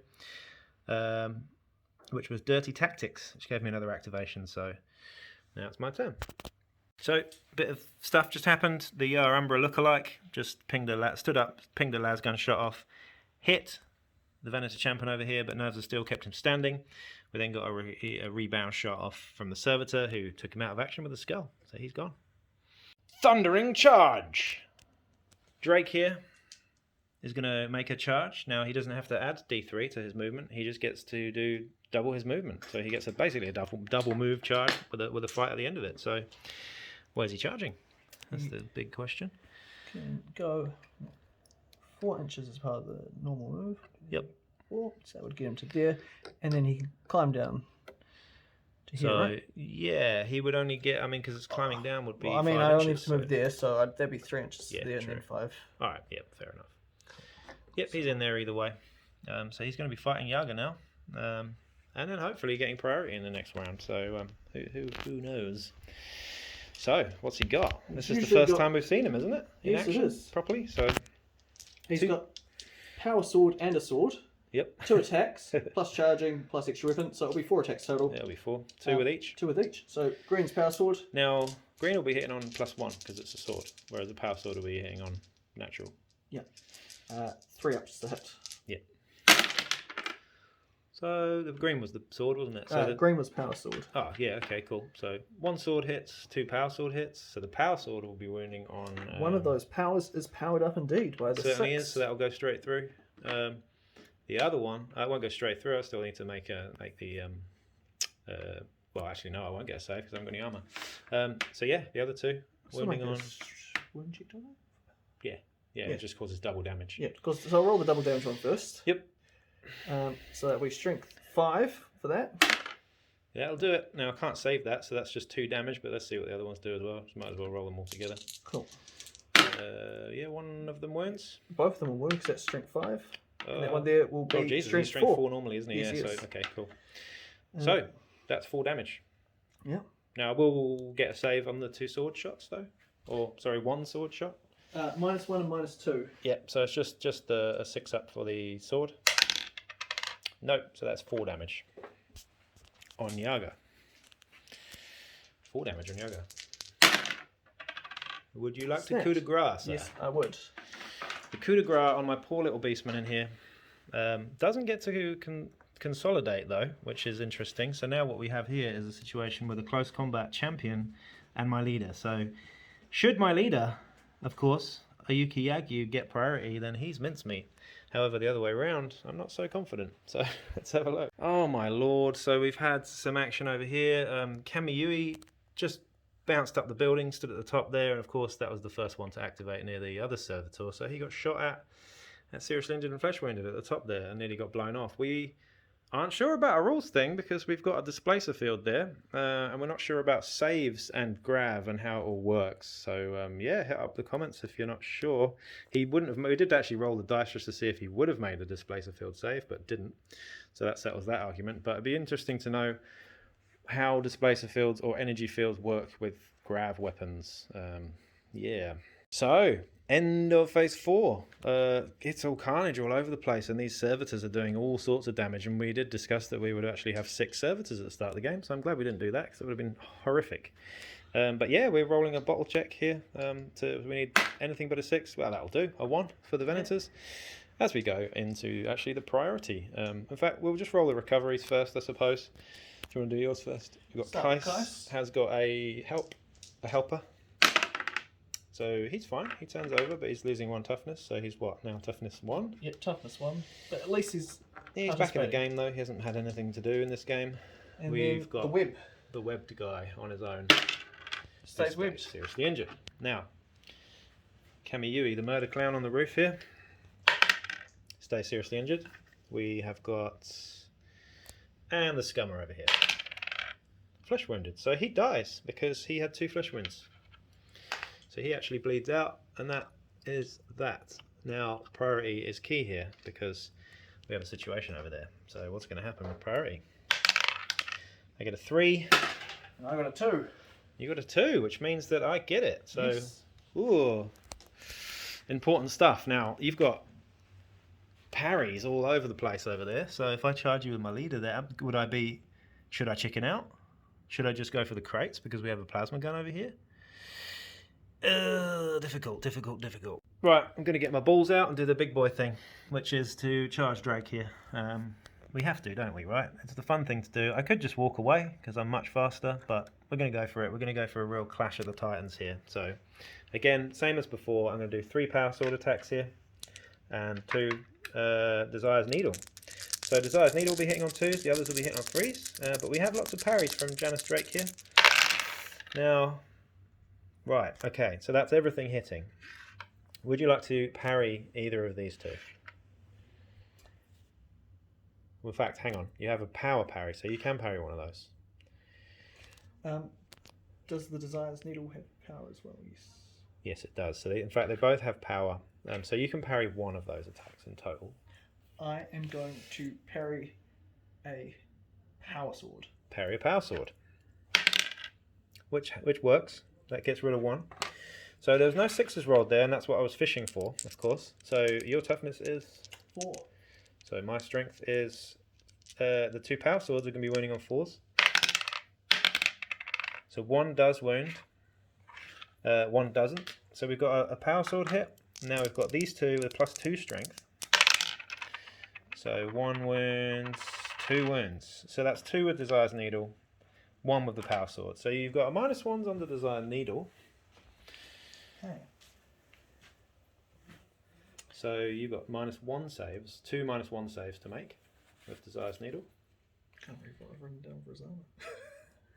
Speaker 3: which was Dirty Tactics, which gave me another activation, so now it's my turn. So, bit of stuff just happened. The Umbra lookalike just stood up, pinged a las gun shot off, hit the Venator champion over here, but Nerves of Steel kept him standing. We then got a rebound shot off from the Servitor, who took him out of action with a skull, so he's gone. Thundering charge! Drake here is going to make a charge. Now, he doesn't have to add D3 to his movement, he just gets to do double his movement. So he gets basically a double move charge with a fight at the end of it. So, where's he charging? That's the big question.
Speaker 2: Can go 4 inches as part of the normal move.
Speaker 3: Yep.
Speaker 2: 4, so that would get him to there, and then he can climb down to here,
Speaker 3: So,
Speaker 2: right?
Speaker 3: yeah, he would only get, because it's climbing down would be 5
Speaker 2: I
Speaker 3: inches.
Speaker 2: only have to move there, so that'd be 3 inches
Speaker 3: Yeah,
Speaker 2: there
Speaker 3: true.
Speaker 2: and then 5.
Speaker 3: Alright, yep, fair enough. Yep, he's in there either way. So he's going to be fighting Yaga now. And then hopefully getting priority in the next round. So who knows? So, what's he got? This is the first time we've seen him, isn't it? In
Speaker 2: Yes, it
Speaker 3: action
Speaker 2: is.
Speaker 3: properly. So
Speaker 2: He's got power sword and a sword.
Speaker 3: Yep.
Speaker 2: 2 attacks, plus charging, plus extra weapon, so it'll be 4 attacks total.
Speaker 3: That'll be 4. 2 with each.
Speaker 2: 2 with each. So green's power sword.
Speaker 3: Now, green will be hitting on +1 because it's a sword, whereas the power sword will be hitting on natural.
Speaker 2: Yeah. 3 ups to hit.
Speaker 3: Yep. So the green was the sword, wasn't it? So
Speaker 2: Green was power sword.
Speaker 3: Oh, yeah, okay, cool. So 1 sword hits, 2 power sword hits. So the power sword will be wounding on...
Speaker 2: One of those powers is powered up indeed by the
Speaker 3: certainly
Speaker 2: 6.
Speaker 3: is, so that will go straight through. The other one, I won't go straight through. I still need to make the... well, actually, no, I won't get a save because I haven't got any armour. So yeah, the other 2 wounding on...
Speaker 2: Wound check on that?
Speaker 3: Yeah, it just causes double damage.
Speaker 2: Yeah, so I'll roll the double damage one first.
Speaker 3: Yep.
Speaker 2: So that'll be strength 5 for that.
Speaker 3: Yeah, that'll do it. Now, I can't save that, so that's just 2 damage, but let's see what the other ones do as well. Just might as well roll them all together.
Speaker 2: Cool.
Speaker 3: Yeah, one of them wounds.
Speaker 2: Both of them will wound because that's strength 5. And that one there will be
Speaker 3: Jesus,
Speaker 2: strength,
Speaker 3: he's strength
Speaker 2: 4.
Speaker 3: 4 normally, isn't he?
Speaker 2: Yes,
Speaker 3: Yeah,
Speaker 2: yes.
Speaker 3: so, okay, cool. So, that's 4 damage.
Speaker 2: Yeah.
Speaker 3: Now, we'll get a save on the 2 sword shots, though. Or, sorry, 1 sword shot.
Speaker 2: -1 and -2.
Speaker 3: Yep, so it's just a 6 up for the sword. Nope, so that's 4 damage on Yaga. 4 damage on Yaga. Would you like to coup de grace, sir?
Speaker 2: Yes, I would.
Speaker 3: The coup de grace on my poor little beastman in here doesn't get to consolidate, though, which is interesting. So now what we have here is a situation with a close combat champion and my leader. So should my leader, of course, Ayuki Yagyu, get priority, then he's mincemeat. However, the other way around, I'm not so confident. So let's have a look. Oh my lord, so we've had some action over here. Kamiyui just bounced up the building, stood at the top there, and of course that was the first one to activate near the other servitor. So he got shot at, seriously injured and flesh wounded at the top there, and nearly got blown off. We aren't sure about a rules thing because we've got a displacer field there, and we're not sure about saves and grav and how it all works. So yeah, hit up the comments if you're not sure. He wouldn't have. We did actually roll the dice just to see if he would have made a displacer field save, but didn't. So that settles that argument. But it'd be interesting to know how displacer fields or energy fields work with grav weapons. Yeah. So, end of phase 4. It's all carnage all over the place, and these servitors are doing all sorts of damage, and we did discuss that we would actually have 6 servitors at the start of the game, so I'm glad we didn't do that, because it would have been horrific. But yeah, we're rolling a bottle check here. We need anything but a 6. Well, that'll do. A 1 for the Venators. As we go into actually the priority. In fact, we'll just roll the recoveries first, I suppose. Do you want to do yours first? We've got Kais has got a helper. So he's fine. He turns over, but he's losing 1 toughness. So he's what now? Toughness 1.
Speaker 2: Yep, toughness 1. But at least he's
Speaker 3: He's back in the game though. He hasn't had anything to do in this game.
Speaker 2: And
Speaker 3: We've got
Speaker 2: the web.
Speaker 3: the webbed guy on his own.
Speaker 2: Stays
Speaker 3: He's
Speaker 2: webbed.
Speaker 3: seriously injured. Now, Kamiyui, the murder clown on the roof here, stays seriously injured. We have got, and the scummer over here, flesh wounded. So he dies because he had 2 flesh wounds. So he actually bleeds out, and that is that. Now, priority is key here because we have a situation over there. So what's going to happen with priority? I get a 3.
Speaker 2: And I got a 2.
Speaker 3: You got a 2, which means that I get it. So,
Speaker 2: Yes.
Speaker 3: ooh, important stuff. Now, you've got parries all over the place over there. So if I charge you with my leader there, should I chicken out? Should I just go for the crates because we have a plasma gun over here? Difficult. Right, I'm going to get my balls out and do the big boy thing, which is to charge Drake here. We have to, don't we, right? It's the fun thing to do. I could just walk away because I'm much faster, but we're going to go for it. We're going to go for a real clash of the titans here. So, again, same as before, I'm going to do 3 power sword attacks here and 2 Desire's Needle. So Desire's Needle will be hitting on 2s, the others will be hitting on 3s, but we have lots of parries from Janice Drake here. Now, right, okay, so that's everything hitting. Would you like to parry either of these 2? In fact, hang on, you have a power parry, so you can parry one of those.
Speaker 2: Does the Desire's Needle have power as well? Yes.
Speaker 3: Yes, it does. So in fact, they both have power, so you can parry one of those attacks in total.
Speaker 2: I am going to parry a power sword.
Speaker 3: Parry a power sword, which works. That gets rid of 1. So there's no 6s rolled there, and that's what I was fishing for, of course. So your toughness is
Speaker 2: 4.
Speaker 3: So my strength is the 2 power swords are going to be wounding on 4s. So 1 does wound, 1 doesn't. So we've got a power sword hit. Now we've got these 2 with +2 strength. So 1 wounds, 2 wounds. So that's 2 with Desire's Needle, 1 with the power sword. So you've got a -1s on the Desire's Needle.
Speaker 2: Okay.
Speaker 3: So you've got -1 saves, 2 -1 saves to make with Desire's Needle.
Speaker 2: Can't believe what I've written down for his armor.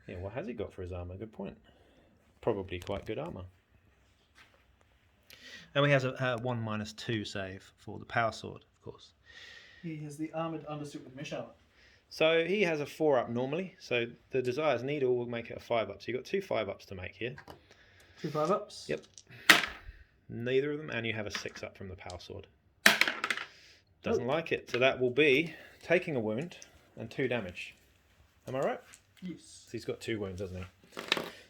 Speaker 3: Yeah, what has he got for his armor? Good point. Probably quite good armor. And he has a 1 -2 save for the power sword, of course.
Speaker 2: He has the armored undersuit with mesh armor.
Speaker 3: So he has a 4-up normally. So the Desire's Needle will make it a 5-up. So you've got 2 5-ups to make here.
Speaker 2: 2 5-ups?
Speaker 3: Yep. Neither of them, and you have a 6-up from the power sword. Doesn't like it. So that will be taking a wound and 2 damage. Am I right?
Speaker 2: Yes.
Speaker 3: So he's got 2 wounds, hasn't he?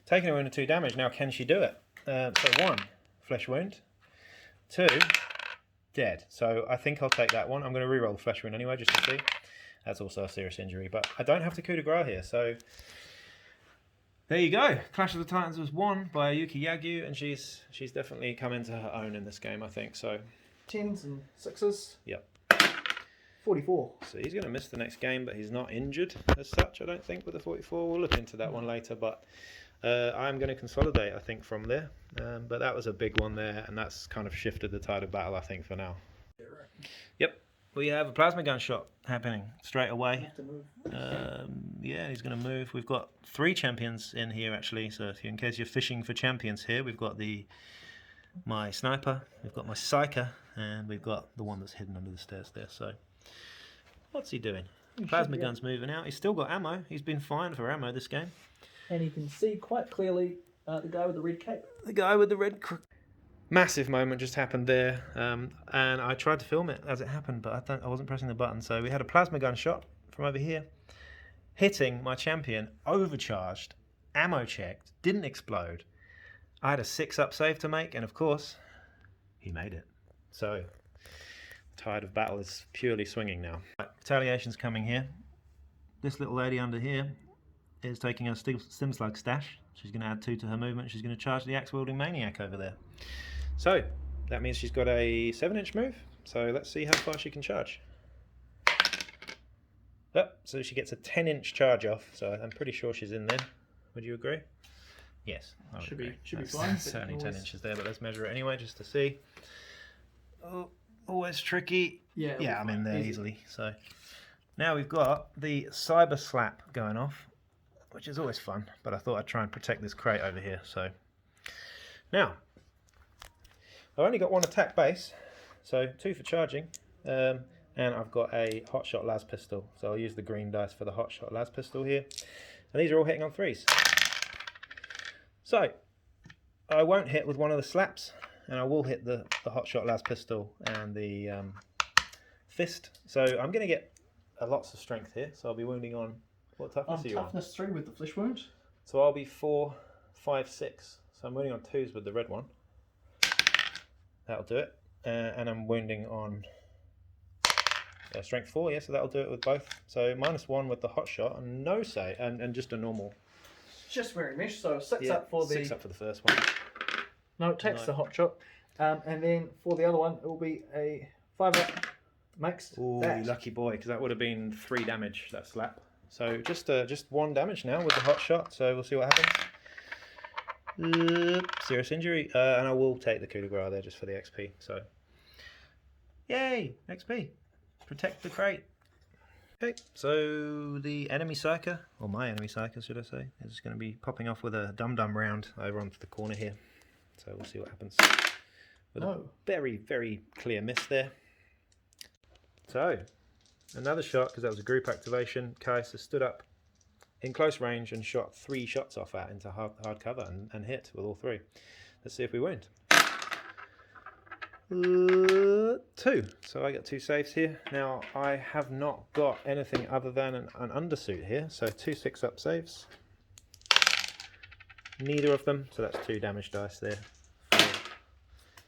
Speaker 3: Taking a wound and 2 damage. Now, can she do it? So 1, flesh wound. 2, dead. So I think I'll take that one. I'm going to reroll the flesh wound anyway, just to see. That's also a serious injury, but I don't have to coup de grace here, so there you go. Clash of the Titans was won by Yuki Yagyu, and she's definitely come into her own in this game, I think. So
Speaker 2: 10s and 6s.
Speaker 3: Yep.
Speaker 2: 44.
Speaker 3: So he's going to miss the next game, but he's not injured as such, I don't think, with the 44. We'll look into that one later, but I'm going to consolidate, I think, from there. But that was a big one there, and that's kind of shifted the tide of battle, I think, for now. Yep. We have a plasma gun shot happening straight away. Yeah, he's going to move. We've got 3 champions in here, actually. So if in case you're fishing for champions here, we've got my sniper, we've got my psyker, and we've got the one that's hidden under the stairs there. So what's he doing? Plasma gun's moving out. He's still got ammo. He's been fine for ammo this game.
Speaker 2: And you can see quite clearly the guy with the red cape.
Speaker 3: The guy with the red... Massive moment just happened there, and I tried to film it as it happened, but I wasn't pressing the button. So we had a plasma gun shot from over here, hitting my champion, overcharged, ammo checked, didn't explode. I had a 6-up save to make, and of course, he made it. So the tide of battle is purely swinging now. Right, retaliation's coming here. This little lady under here is taking a stim slug stash. She's going to add 2 to her movement. She's going to charge the axe-wielding maniac over there. So that means she's got a 7-inch move. So let's see how far she can charge. So she gets a 10-inch charge off. So I'm pretty sure she's in there. Would you agree? Yes, I would agree.
Speaker 2: Should be
Speaker 3: That's
Speaker 2: fine.
Speaker 3: certainly 10 inches there, but let's measure it anyway just to see. Oh, always tricky. Yeah, I'm in there easily. So now we've got the cyber slap going off. which is always fun, but I thought I'd try and protect this crate over here. So now, I've only got one attack base, so 2 for charging, and I've got a hotshot las pistol, so I'll use the green dice for the hotshot las pistol here, and these are all hitting on 3s. So I won't hit with one of the slaps, and I will hit the hotshot las pistol and the fist. So I'm going to get lots of strength here, so I'll be wounding on, what toughness are you on?
Speaker 2: Toughness 3 with the flesh wound.
Speaker 3: So I'll be 4, 5, 6. So I'm wounding on 2s with the red one. That'll do it. And I'm wounding on strength 4, yeah, so that'll do it with both. So -1 with the hot shot and no save, and just a normal.
Speaker 2: Just wearing mesh, so 6
Speaker 3: Yeah,
Speaker 2: up for the.
Speaker 3: 6 up for the first one.
Speaker 2: No, it takes the hot shot. And then for the other one, it will be a 5 up max.
Speaker 3: Ooh, you lucky boy, because that would have been 3 damage, that slap. So just 1 damage now with the hot shot, so we'll see what happens. Serious injury, and I will take the coup de grace there just for the XP. So, yay, XP. Protect the crate. Okay, so the enemy psyker, or my enemy psyker should I say, is going to be popping off with a dum-dum round over onto the corner here. So we'll see what happens. With a very, very clear miss there. So, another shot, because that was a group activation. Kais has stood up in close range and shot 3 shots off at into hard cover and hit with all 3. Let's see if we wound. 2. So I got 2 saves here. Now I have not got anything other than an undersuit here. So 2 6-up saves. Neither of them. So that's 2 damage dice there.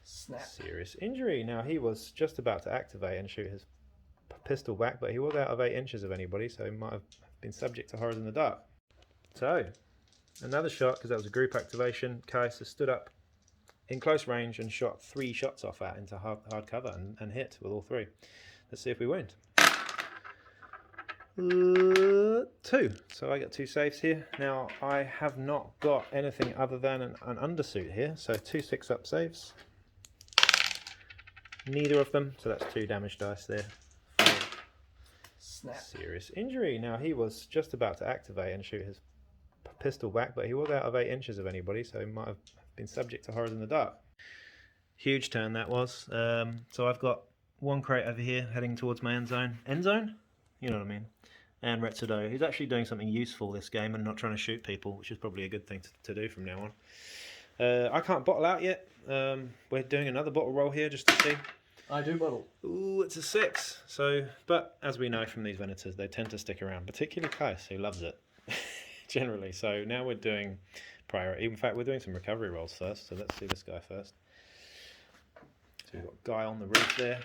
Speaker 2: Snap.
Speaker 3: Serious injury. Now he was just about to activate and shoot his pistol back, but he was out of 8 inches of anybody, so he might have been subject to horrors in the dark. So another shot, because that was a group activation. Kais has stood up in close range and shot 3 shots off at into hard cover and hit with all 3. Let's see if we wound. 2. So I got 2 saves here. Now I have not got anything other than an undersuit here, so 2 6-up saves. Neither of them, so that's 2 damage dice there.
Speaker 2: Snap.
Speaker 3: Serious injury. Now he was just about to activate and shoot his pistol back, but he was out of 8 inches of anybody, so he might have been subject to horrors in the dark. Huge turn that was. So I've got 1 crate over here heading towards my end zone. End zone? You know what I mean. And Retsudo, he's actually doing something useful this game and not trying to shoot people, which is probably a good thing to do from now on. I can't bottle out yet. We're doing another bottle roll here just to see.
Speaker 2: I do bottle.
Speaker 3: Ooh, it's a 6. So, but as we know from these Venators, they tend to stick around, particularly Kais, who loves it, generally. So now we're doing priority. In fact, we're doing some recovery rolls first. So let's do this guy first. So we've got Guy on the roof there.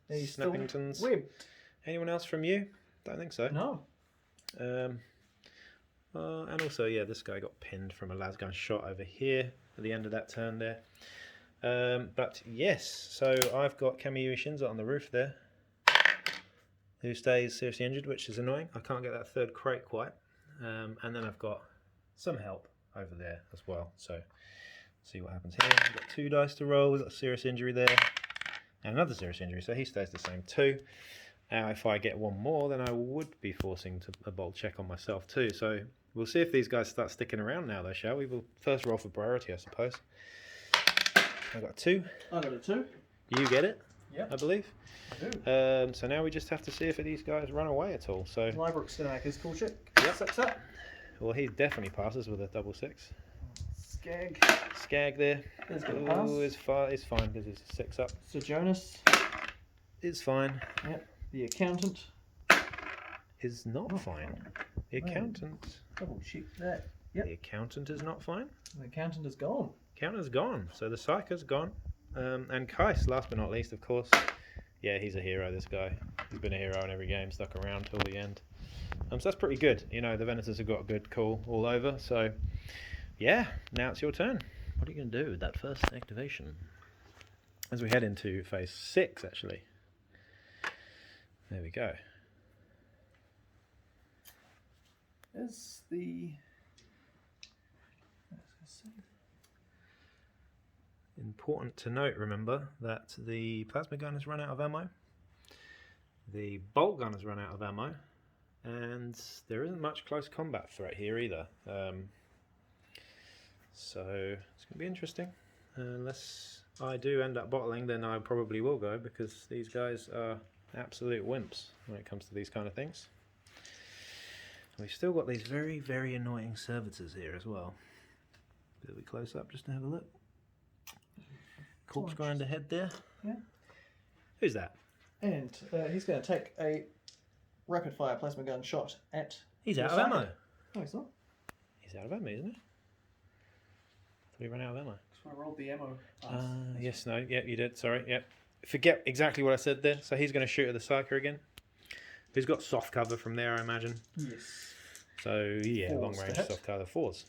Speaker 2: He's
Speaker 3: Snappingtons.
Speaker 2: still webbed.
Speaker 3: Anyone else from you? Don't think so.
Speaker 2: No.
Speaker 3: And also, yeah, this guy got pinned from a lasgun shot over here at the end of that turn there. But yes, so I've got Kamiyu Shinza on the roof there, who stays seriously injured, which is annoying. I can't get that 3rd crate quite. And then I've got some help over there as well. So see what happens here. We've got 2 dice to roll. We've got a serious injury there. And another serious injury, so he stays the same too. Now if I get 1 more, then I would be forcing a bolt check on myself too. So we'll see if these guys start sticking around now though, shall we? We'll first roll for priority, I suppose. I got a 2.
Speaker 2: I got a 2.
Speaker 3: You get it?
Speaker 2: Yep.
Speaker 3: I believe.
Speaker 2: I do.
Speaker 3: So now we just have to see if these guys run away at all. So
Speaker 2: Liebrook's going to make his cool check.
Speaker 3: Yep.
Speaker 2: 6 up.
Speaker 3: well, he definitely passes with a double 6.
Speaker 2: Skag.
Speaker 3: Skag there.
Speaker 2: He's going to pass.
Speaker 3: Ooh, it's fine because he's a 6 up.
Speaker 2: Sir Jonas.
Speaker 3: It's fine.
Speaker 2: Yep. The accountant.
Speaker 3: Is not fine. The accountant.
Speaker 2: Double check that. Yep.
Speaker 3: The accountant is not fine.
Speaker 2: The accountant is gone.
Speaker 3: Counter's gone. So the psyker's gone. And Kais, last but not least, of course. Yeah, he's a hero, this guy. He's been a hero in every game, stuck around till the end. So that's pretty good. You know, the Venators have got a good call all over. So, yeah, now it's your turn. What are you going to do with that first activation? As we head into phase 6, actually. There we go.
Speaker 2: Is the...
Speaker 3: Important to note, remember, that the plasma gun has run out of ammo, the bolt gun has run out of ammo, and there isn't much close combat threat here either. So it's going to be interesting. Unless I do end up bottling, then I probably will go, because these guys are absolute wimps when it comes to these kind of things. We've still got these very, very annoying servitors here as well. A bit close up just to have a look. Corpse grinder head there.
Speaker 2: Yeah.
Speaker 3: Who's that?
Speaker 2: And he's going to take a rapid fire plasma gun shot at.
Speaker 3: He's out of
Speaker 2: Osaka.
Speaker 3: ammo.
Speaker 2: No, he's not.
Speaker 3: He's out of ammo, isn't he? We ran out of ammo.
Speaker 2: So I rolled the ammo.
Speaker 3: Yes, no, yeah, you did. Sorry, yeah. Forget exactly what I said there. So he's going to shoot at the Psyker again. He's got soft cover from there, I imagine.
Speaker 2: Yes.
Speaker 3: So yeah,
Speaker 2: Fours
Speaker 3: long range
Speaker 2: to hit.
Speaker 3: soft cover 4s.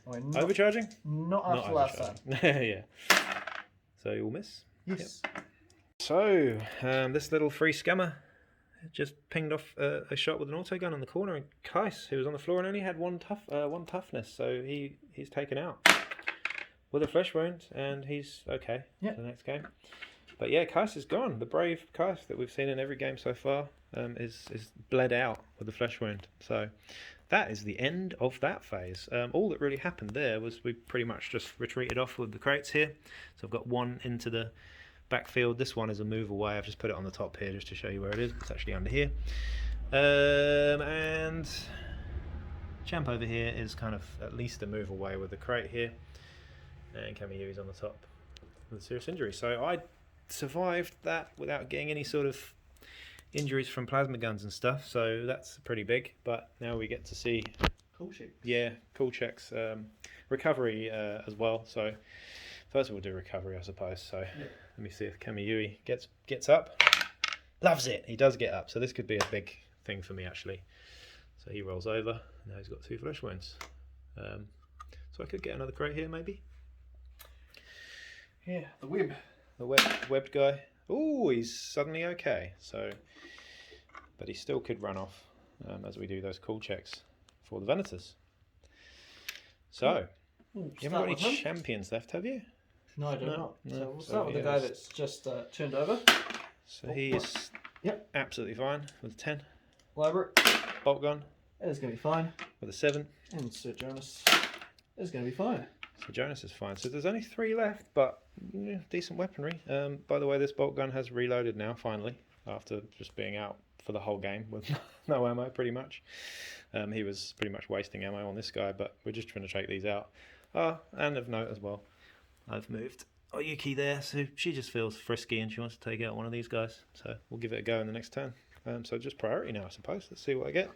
Speaker 2: Oh, not,
Speaker 3: Overcharging?
Speaker 2: not after last time.
Speaker 3: Yeah. So you'll miss.
Speaker 2: Yes.
Speaker 3: Yep. So this little free scammer just pinged off a shot with an autogun on the corner, and Kais, who was on the floor and only had one toughness, so he's taken out with a flesh wound, and he's okay for the next game. But yeah, Kais is gone. The brave Kais that we've seen in every game so far is bled out with a flesh wound. So that is the end of that phase. All that really happened there was we pretty much just retreated off with the crates here. So I've got one into the backfield. This one is a move away. I've just put it on the top here just to show you where it is. It's actually under here. And Champ over here is kind of at least a move away with the crate here. And Kamiyui's on the top with a serious injury. So I survived that without getting any sort of injuries from plasma guns and stuff. So that's pretty big. But now we get to see
Speaker 2: Cool checks.
Speaker 3: Yeah, cool checks. Recovery as well. So first we'll do recovery, I suppose. So let me see if Kamiyui gets up. Loves it. He does get up. So this could be a big thing for me, actually. So he rolls over. Now he's got 2 flesh wounds. So I could get another crate here, maybe.
Speaker 2: Yeah, the web.
Speaker 3: The webbed guy. Oh, he's suddenly okay. So, but he still could run off as we do those cool checks for the Venators. So, you haven't got any champions left, have you?
Speaker 2: No, I do not.
Speaker 3: No.
Speaker 2: So we'll start with the guy that's just turned over.
Speaker 3: So he is absolutely fine with a 10.
Speaker 2: Library.
Speaker 3: Bolt gun.
Speaker 2: That is going to be fine.
Speaker 3: With a 7.
Speaker 2: And Sir Jonas is going to be fine.
Speaker 3: So Jonas is fine. So there's only 3 left, but decent weaponry. By the way, this bolt gun has reloaded now, finally, after just being out for the whole game with no ammo, pretty much. He was pretty much wasting ammo on this guy, but we're just trying to take these out. And of note as well, I've moved Oyuki there, so she just feels frisky and she wants to take out one of these guys. So we'll give it a go in the next turn. So just priority now, I suppose. Let's see what I get.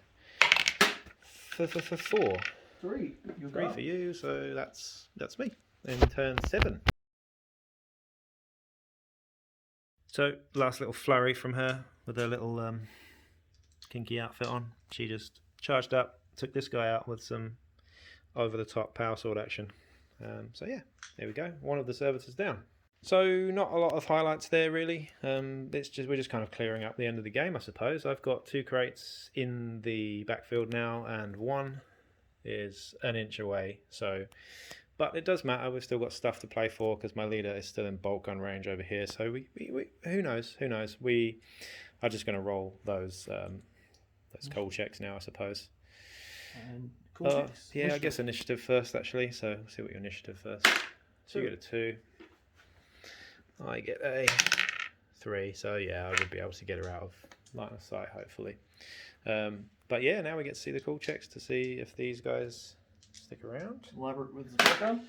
Speaker 3: For 4.
Speaker 2: 3.
Speaker 3: 3 for you, so that's me. In turn 7. So last little flurry from her with her little kinky outfit on. She just charged up, took this guy out with some over-the-top power sword action. So yeah, there we go. One of the servitors down. So not a lot of highlights there really. We're just kind of clearing up the end of the game, I suppose. I've got 2 crates in the backfield now, and 1 is an inch away. So, but it does matter. We've still got stuff to play for because my leader is still in bolt gun range over here. So we who knows? Who knows? We are just going to roll those coal checks now, I suppose.
Speaker 2: And cool checks.
Speaker 3: Yeah, I guess initiative first actually. So we'll see what your initiative first. So you get a 2. I get a 3. So yeah, I would be able to get her out of line of sight hopefully. But yeah, now we get to see the cool checks to see if these guys stick around.
Speaker 2: Library with the bolt gun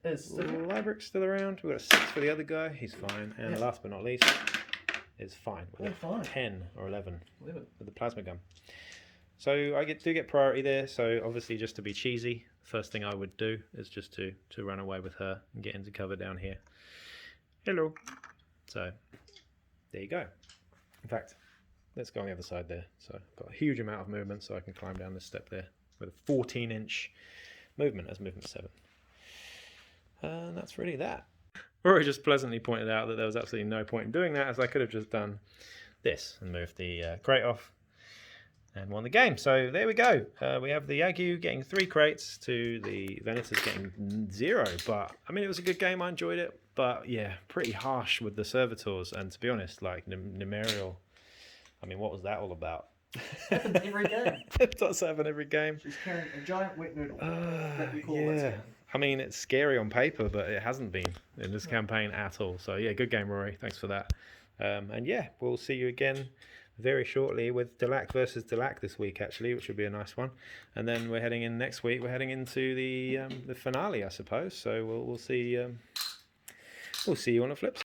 Speaker 2: is
Speaker 3: Libric's still around. We've got a 6 for the other guy. He's fine. And last but not least is fine with a 10 or 11 with the plasma gun. So I do get priority there. So obviously, just to be cheesy, first thing I would do is just to run away with her and get into cover down here. Hello. So there you go. In fact, let's go on the other side there. So I've got a huge amount of movement, so I can climb down this step there with a 14-inch movement as movement 7. And that's really that. Rory just pleasantly pointed out that there was absolutely no point in doing that, as I could have just done this and moved the crate off and won the game. So there we go. We have the Agu getting 3 crates to the Venators getting 0. But I mean, it was a good game. I enjoyed it. But yeah, pretty harsh with the servitors. And to be honest, like Numerial, I mean, what was that all about?
Speaker 2: Happens every game.
Speaker 3: It does happen every game.
Speaker 2: She's carrying a giant wet noodle that we call
Speaker 3: Yeah.
Speaker 2: Whiskey.
Speaker 3: I mean, it's scary on paper, but it hasn't been in this campaign at all. So, yeah, good game, Rory. Thanks for that. And, yeah, we'll see you again very shortly with Delac versus Delac this week, actually, which would be a nice one. And then we're heading in next week. We're heading into the finale, I suppose. So we'll see you on the flip side.